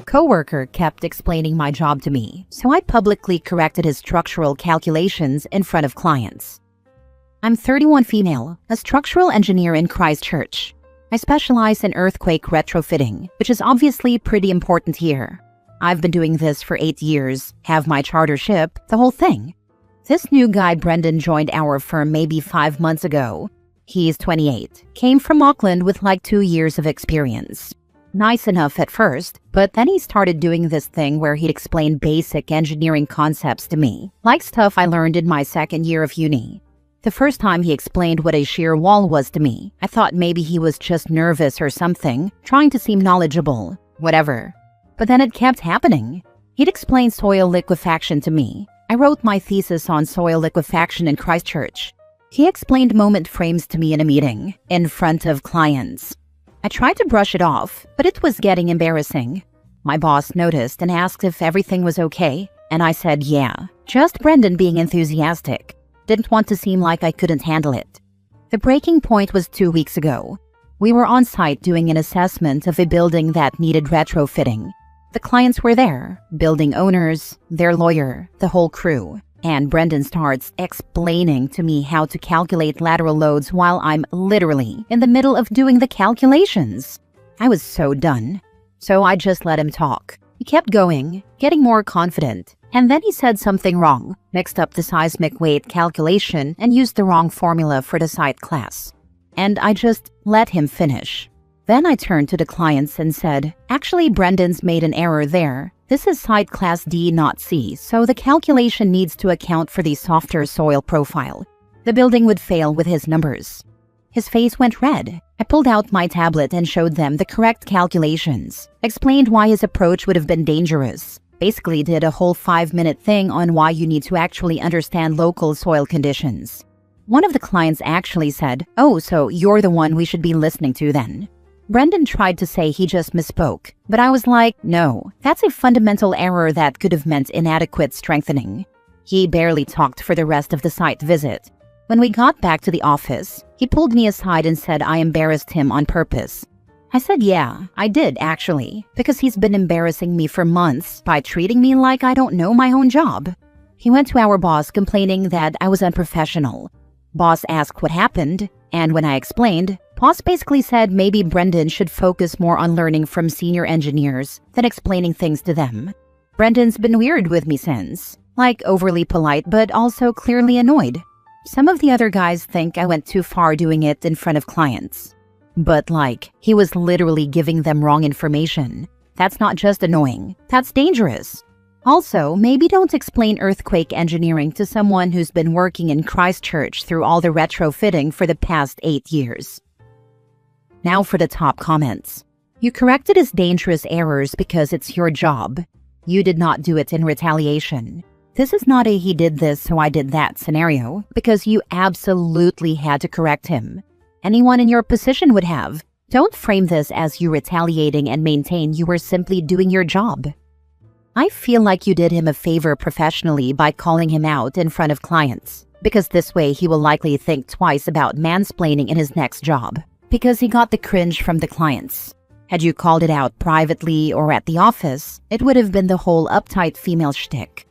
coworker kept explaining my job to me, so I publicly corrected his structural calculations in front of clients. I'm 31 female, a structural engineer in Christchurch. I specialize in earthquake retrofitting, which is obviously pretty important here. I've been doing this for 8 years, have my chartership, the whole thing. This new guy Brendan joined our firm maybe 5 months ago. He's 28, came from Auckland with like 2 years of experience. Nice enough at first, but then he started doing this thing where he'd explain basic engineering concepts to me, like stuff I learned in my second year of uni. The first time he explained what a shear wall was to me, I thought maybe he was just nervous or something, trying to seem knowledgeable, whatever. But then it kept happening. He'd explain soil liquefaction to me. I wrote my thesis on soil liquefaction in Christchurch. He explained moment frames to me in a meeting, in front of clients. I tried to brush it off, but it was getting embarrassing. My boss noticed and asked if everything was okay, and I said yeah, just Brendan being enthusiastic. Didn't want to seem like I couldn't handle it. The breaking point was 2 weeks ago. We were on site doing an assessment of a building that needed retrofitting. The clients were there, building owners, their lawyer, the whole crew. And Brendan starts explaining to me how to calculate lateral loads while I'm literally in the middle of doing the calculations. I was so done. So I just let him talk. He kept going, getting more confident. And then he said something wrong, mixed up the seismic weight calculation and used the wrong formula for the site class. And I just let him finish. Then I turned to the clients and said, actually Brendan's made an error there. This is site class D, not C, so the calculation needs to account for the softer soil profile. The building would fail with his numbers. His face went red. I pulled out my tablet and showed them the correct calculations, explained why his approach would have been dangerous. Basically did a whole 5-minute thing on why you need to actually understand local soil conditions. One of the clients actually said, oh, so you're the one we should be listening to then. Brendan tried to say he just misspoke, but I was like, no, that's a fundamental error that could have meant inadequate strengthening. He barely talked for the rest of the site visit. When we got back to the office, he pulled me aside and said I embarrassed him on purpose. I said yeah, I did actually, because he's been embarrassing me for months by treating me like I don't know my own job. He went to our boss complaining that I was unprofessional. Boss asked what happened, and when I explained, boss basically said maybe Brendan should focus more on learning from senior engineers than explaining things to them. Brendan's been weird with me since, like overly polite but also clearly annoyed. Some of the other guys think I went too far doing it in front of clients. But like, he was literally giving them wrong information. That's not just annoying, that's dangerous. Also, maybe don't explain earthquake engineering to someone who's been working in Christchurch through all the retrofitting for the past 8 years. Now for the top comments. You corrected his dangerous errors because it's your job. You did not do it in retaliation. This is not a he did this so I did that scenario, because you absolutely had to correct him. Anyone in your position would have. Don't frame this as you retaliating and maintain you were simply doing your job. I feel like you did him a favor professionally by calling him out in front of clients, because this way he will likely think twice about mansplaining in his next job, because he got the cringe from the clients. Had you called it out privately or at the office, it would have been the whole uptight female shtick.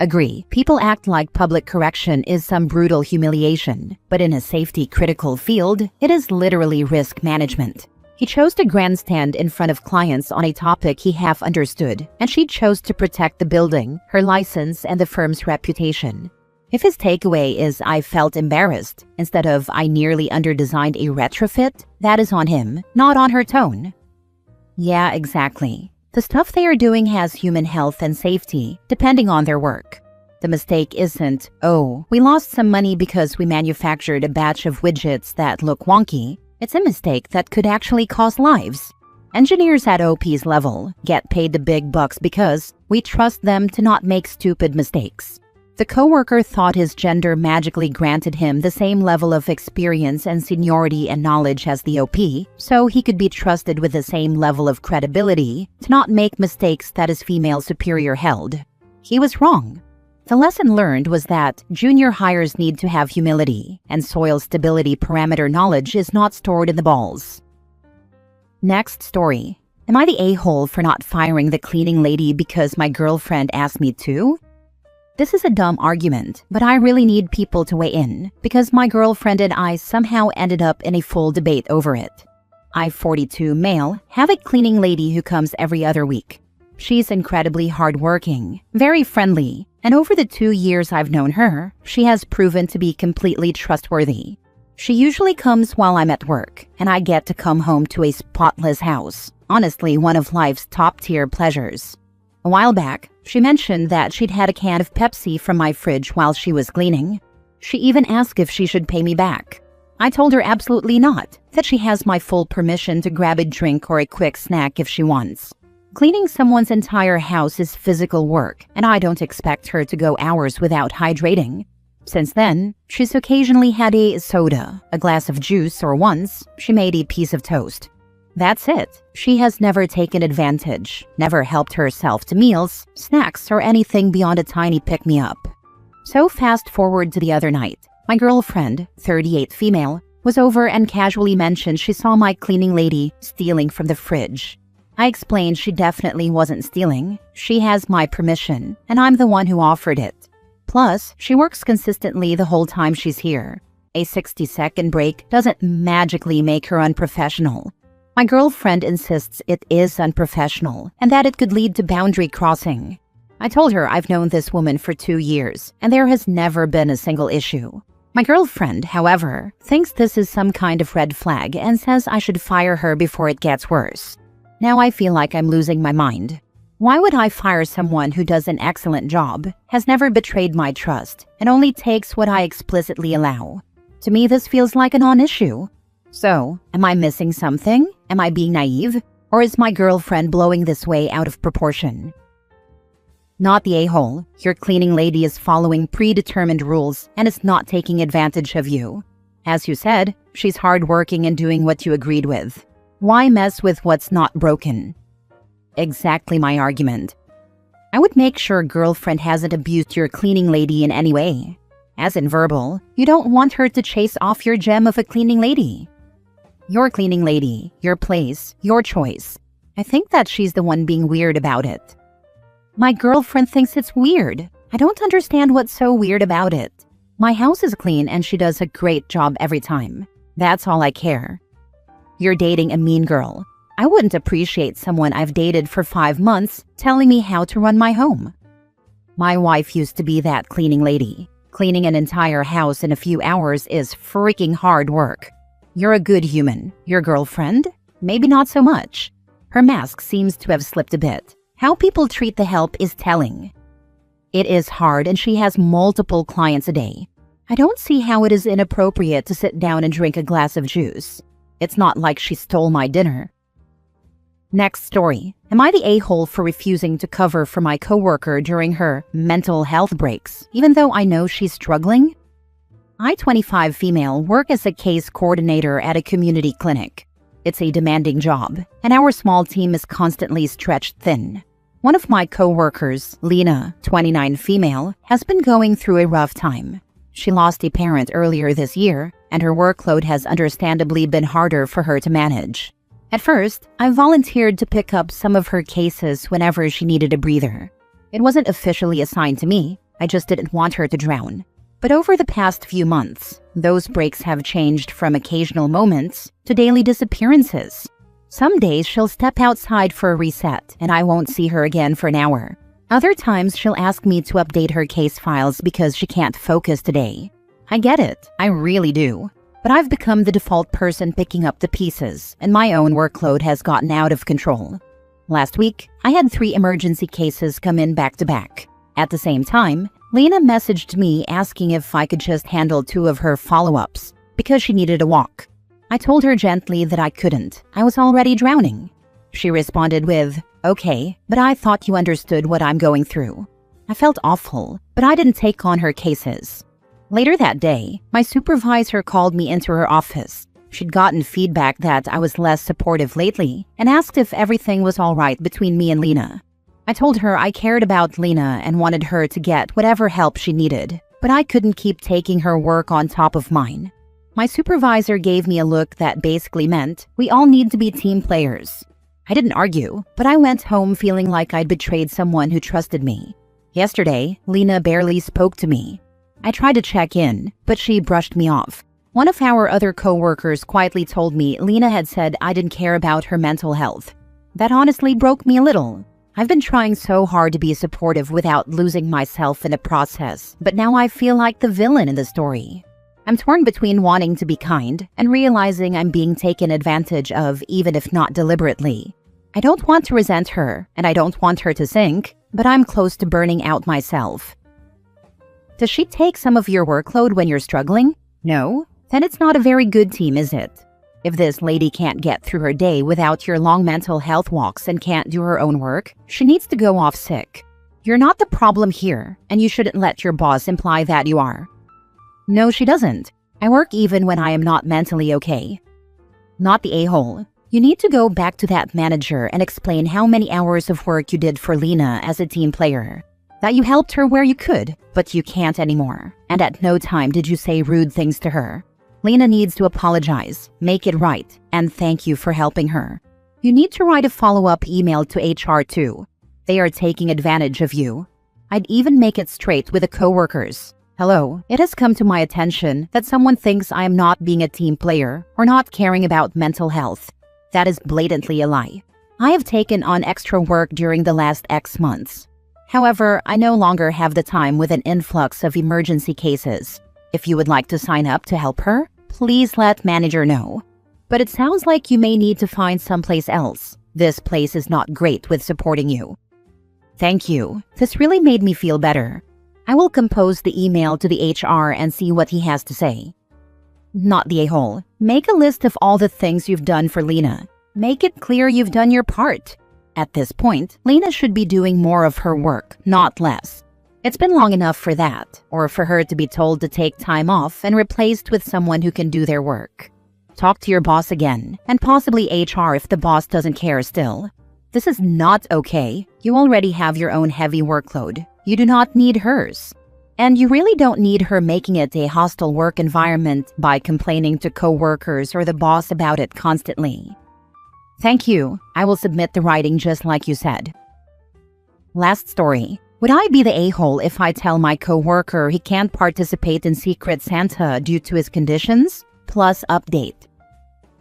Agree, people act like public correction is some brutal humiliation, but in a safety-critical field, it is literally risk management. He chose to grandstand in front of clients on a topic he half understood, and she chose to protect the building, her license, and the firm's reputation. If his takeaway is I felt embarrassed, instead of I nearly underdesigned a retrofit, that is on him, not on her tone. Yeah, exactly. The stuff they are doing has human health and safety, depending on their work. The mistake isn't, oh, we lost some money because we manufactured a batch of widgets that look wonky. It's a mistake that could actually cost lives. Engineers at OP's level get paid the big bucks because we trust them to not make stupid mistakes. The coworker thought his gender magically granted him the same level of experience and seniority and knowledge as the OP, so he could be trusted with the same level of credibility to not make mistakes that his female superior held. He was wrong. The lesson learned was that junior hires need to have humility, and soil stability parameter knowledge is not stored in the balls. Next story. Am I the a-hole for not firing the cleaning lady because my girlfriend asked me to? This is a dumb argument, but I really need people to weigh in because my girlfriend and I somehow ended up in a full debate over it. I, 42 male, have a cleaning lady who comes every other week. She's incredibly hardworking, very friendly, and over the 2 years I've known her, she has proven to be completely trustworthy. She usually comes while I'm at work, and I get to come home to a spotless house. Honestly, one of life's top-tier pleasures. A while back, she mentioned that she'd had a can of Pepsi from my fridge while she was cleaning. She even asked if she should pay me back. I told her absolutely not, that she has my full permission to grab a drink or a quick snack if she wants. Cleaning someone's entire house is physical work, and I don't expect her to go hours without hydrating. Since then, she's occasionally had a soda, a glass of juice, or once, she made a piece of toast. That's it. She has never taken advantage, never helped herself to meals, snacks, or anything beyond a tiny pick-me-up. So fast forward to the other night. My girlfriend, 38 female, was over and casually mentioned she saw my cleaning lady stealing from the fridge. I explained she definitely wasn't stealing. She has my permission, and I'm the one who offered it. Plus, she works consistently the whole time she's here. A 60-second break doesn't magically make her unprofessional. My girlfriend insists it is unprofessional and that it could lead to boundary crossing. I told her I've known this woman for 2 years and there has never been a single issue. My girlfriend, however, thinks this is some kind of red flag and says I should fire her before it gets worse. Now I feel like I'm losing my mind. Why would I fire someone who does an excellent job, has never betrayed my trust, and only takes what I explicitly allow? To me, this feels like a non-issue. So, am I missing something? Am I being naive? Or is my girlfriend blowing this way out of proportion? Not the a-hole. Your cleaning lady is following predetermined rules and is not taking advantage of you. As you said, she's hardworking and doing what you agreed with. Why mess with what's not broken? Exactly my argument. I would make sure girlfriend hasn't abused your cleaning lady in any way. As in verbal, you don't want her to chase off your gem of a cleaning lady. Your cleaning lady, your place, your choice. I think that she's the one being weird about it. My girlfriend thinks it's weird. I don't understand what's so weird about it. My house is clean and she does a great job every time. That's all I care. You're dating a mean girl. I wouldn't appreciate someone I've dated for 5 months telling me how to run my home. My wife used to be that cleaning lady. Cleaning an entire house in a few hours is freaking hard work. You're a good human. Your girlfriend? Maybe not so much. Her mask seems to have slipped a bit. How people treat the help is telling. It is hard and she has multiple clients a day. I don't see how it is inappropriate to sit down and drink a glass of juice. It's not like she stole my dinner. Next story. Am I the a-hole for refusing to cover for my coworker during her mental health breaks, even though I know she's struggling? I, 25 female, work as a case coordinator at a community clinic. It's a demanding job, and our small team is constantly stretched thin. One of my coworkers, Lena, 29 female, has been going through a rough time. She lost a parent earlier this year, and her workload has understandably been harder for her to manage. At first, I volunteered to pick up some of her cases whenever she needed a breather. It wasn't officially assigned to me, I just didn't want her to drown. But over the past few months, those breaks have changed from occasional moments to daily disappearances. Some days she'll step outside for a reset and I won't see her again for an hour. Other times she'll ask me to update her case files because she can't focus today. I get it, I really do. But I've become the default person picking up the pieces and my own workload has gotten out of control. Last week, I had 3 emergency cases come in back to back. At the same time, Lena messaged me asking if I could just handle 2 of her follow-ups because she needed a walk. I told her gently that I couldn't. I was already drowning. She responded with, "Okay, but I thought you understood what I'm going through." I felt awful, but I didn't take on her cases. Later that day, my supervisor called me into her office. She'd gotten feedback that I was less supportive lately and asked if everything was all right between me and Lena. I told her I cared about Lena and wanted her to get whatever help she needed, but I couldn't keep taking her work on top of mine. My supervisor gave me a look that basically meant we all need to be team players. I didn't argue, but I went home feeling like I'd betrayed someone who trusted me. Yesterday, Lena barely spoke to me. I tried to check in, but she brushed me off. One of our other coworkers quietly told me Lena had said I didn't care about her mental health. That honestly broke me a little. I've been trying so hard to be supportive without losing myself in the process, but now I feel like the villain in the story. I'm torn between wanting to be kind and realizing I'm being taken advantage of, even if not deliberately. I don't want to resent her, and I don't want her to sink, but I'm close to burning out myself. Does she take some of your workload when you're struggling? No? Then it's not a very good team, is it? If this lady can't get through her day without your long mental health walks and can't do her own work, she needs to go off sick. You're not the problem here, and you shouldn't let your boss imply that you are. No, she doesn't. I work even when I am not mentally okay. Not the a-hole. You need to go back to that manager and explain how many hours of work you did for Lena as a team player. That you helped her where you could, but you can't anymore. And at no time did you say rude things to her. Lena needs to apologize, make it right, and thank you for helping her. You need to write a follow-up email to HR too. They are taking advantage of you. I'd even make it straight with the coworkers. Hello, it has come to my attention that someone thinks I am not being a team player or not caring about mental health. That is blatantly a lie. I have taken on extra work during the last X months. However, I no longer have the time with an influx of emergency cases. If you would like to sign up to help her, please let manager know. But it sounds like you may need to find someplace else. This place is not great with supporting you. Thank you. This really made me feel better. I will compose the email to the HR and see what he has to say. Not the a-hole. Make a list of all the things you've done for Lena. Make it clear you've done your part. At this point, Lena should be doing more of her work, not less. It's been long enough for that, or for her to be told to take time off and replaced with someone who can do their work. Talk to your boss again, and possibly HR if the boss doesn't care still. This is not okay. You already have your own heavy workload. You do not need hers. And you really don't need her making it a hostile work environment by complaining to coworkers or the boss about it constantly. Thank you. I will submit the writing just like you said. Last story. Would I be the a-hole if I tell my coworker he can't participate in Secret Santa due to his conditions? Plus update.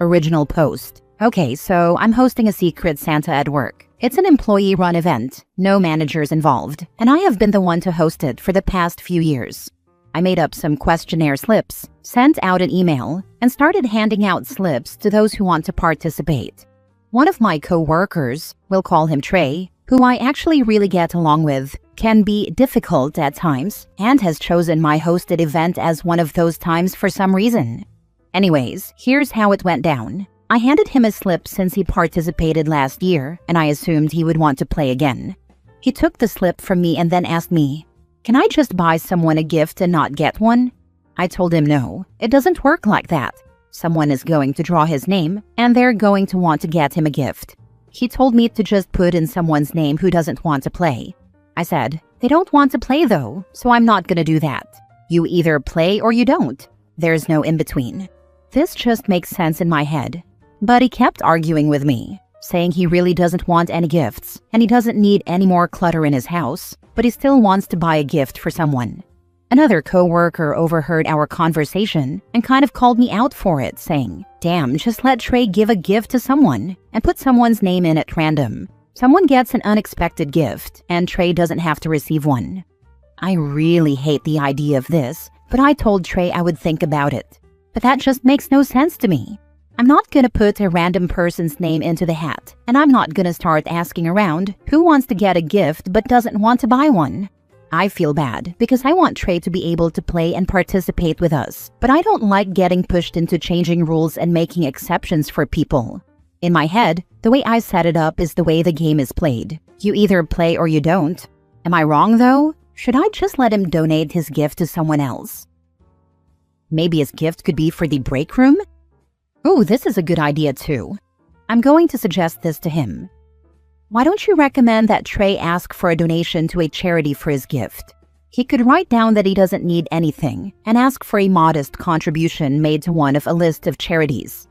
Original post. Okay, so I'm hosting a Secret Santa at work. It's an employee-run event, no managers involved, and I have been the one to host it for the past few years. I made up some questionnaire slips, sent out an email, and started handing out slips to those who want to participate. One of my co-workers, we'll call him Trey, who I actually really get along with, can be difficult at times and has chosen my hosted event as one of those times for some reason. Anyways, here's how it went down. I handed him a slip since he participated last year, and I assumed he would want to play again. He took the slip from me and then asked me, "Can I just buy someone a gift and not get one?" I told him no, it doesn't work like that. Someone is going to draw his name, and they're going to want to get him a gift. He told me to just put in someone's name who doesn't want to play. I said, "They don't want to play though, so I'm not gonna do that. You either play or you don't. There's no in-between." This just makes sense in my head. But he kept arguing with me, saying he really doesn't want any gifts, and he doesn't need any more clutter in his house, but he still wants to buy a gift for someone. Another coworker overheard our conversation and kind of called me out for it, saying, "Damn, just let Trey give a gift to someone and put someone's name in at random. Someone gets an unexpected gift, and Trey doesn't have to receive one." I really hate the idea of this, but I told Trey I would think about it. But that just makes no sense to me. I'm not gonna put a random person's name into the hat, and I'm not gonna start asking around who wants to get a gift but doesn't want to buy one. I feel bad because I want Trey to be able to play and participate with us, but I don't like getting pushed into changing rules and making exceptions for people. In my head, the way I set it up is the way the game is played. You either play or you don't. Am I wrong though? Should I just let him donate his gift to someone else? Maybe his gift could be for the break room? Oh, this is a good idea too. I'm going to suggest this to him. Why don't you recommend that Trey ask for a donation to a charity for his gift? He could write down that he doesn't need anything and ask for a modest contribution made to one of a list of charities.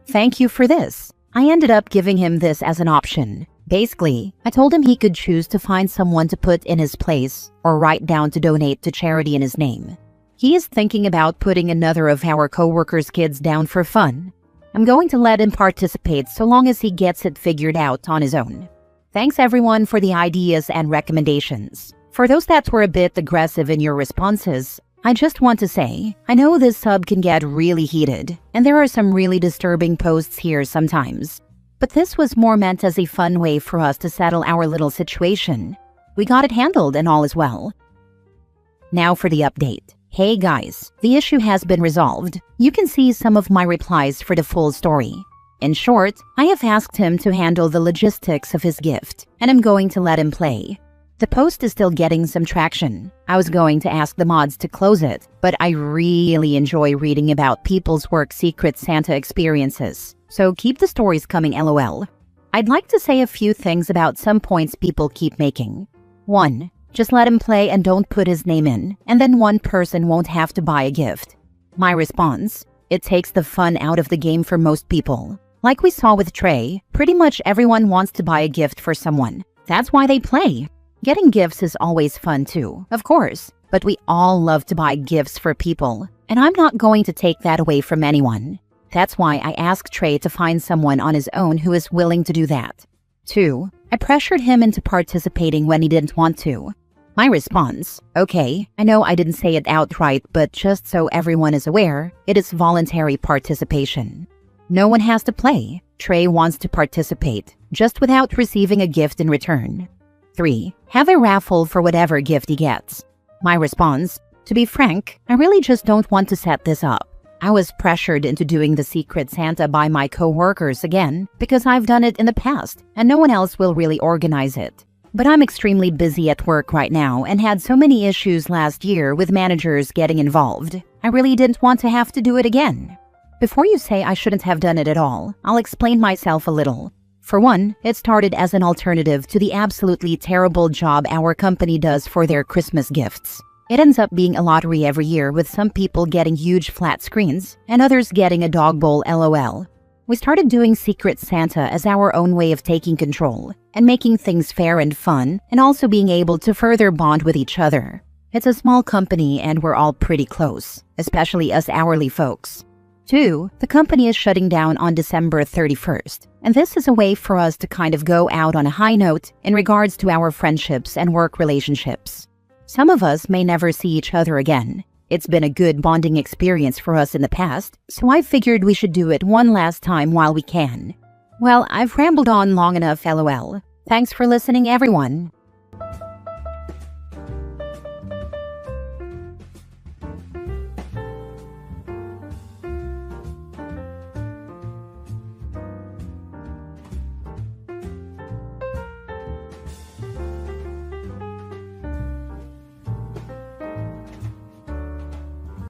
Thank you for this. I ended up giving him this as an option. Basically, I told him he could choose to find someone to put in his place or write down to donate to charity in his name. He is thinking about putting another of our coworkers' kids down for fun. I'm going to let him participate so long as he gets it figured out on his own. Thanks everyone for the ideas and recommendations. For those that were a bit aggressive in your responses, I just want to say, I know this sub can get really heated, and there are some really disturbing posts here sometimes. But this was more meant as a fun way for us to settle our little situation. We got it handled and all is well. Now for the update. Hey guys, the issue has been resolved. You can see some of my replies for the full story. In short, I have asked him to handle the logistics of his gift, and I'm going to let him play. The post is still getting some traction. I was going to ask the mods to close it, but I really enjoy reading about people's work Secret Santa experiences. So keep the stories coming lol. I'd like to say a few things about some points people keep making. 1. Just let him play and don't put his name in, and then one person won't have to buy a gift. My response: it takes the fun out of the game for most people. Like we saw with Trey, pretty much everyone wants to buy a gift for someone. That's why they play. Getting gifts is always fun too, of course, but we all love to buy gifts for people, and I'm not going to take that away from anyone. That's why I asked Trey to find someone on his own who is willing to do that. 2. I pressured him into participating when he didn't want to. My response: okay, I know I didn't say it outright, but just so everyone is aware, it is voluntary participation. No one has to play. Trey wants to participate, just without receiving a gift in return. 3. Have a raffle for whatever gift he gets. My response: to be frank, I really just don't want to set this up. I was pressured into doing the Secret Santa by my coworkers again because I've done it in the past and no one else will really organize it. But I'm extremely busy at work right now and had so many issues last year with managers getting involved. I really didn't want to have to do it again. Before you say I shouldn't have done it at all, I'll explain myself a little. For one, it started as an alternative to the absolutely terrible job our company does for their Christmas gifts. It ends up being a lottery every year with some people getting huge flat screens and others getting a dog bowl lol. We started doing Secret Santa as our own way of taking control and making things fair and fun and also being able to further bond with each other. It's a small company and we're all pretty close, especially us hourly folks. 2. The company is shutting down on December 31st, and this is a way for us to kind of go out on a high note in regards to our friendships and work relationships. Some of us may never see each other again. It's been a good bonding experience for us in the past, so I figured we should do it one last time while we can. Well, I've rambled on long enough lol. Thanks for listening everyone.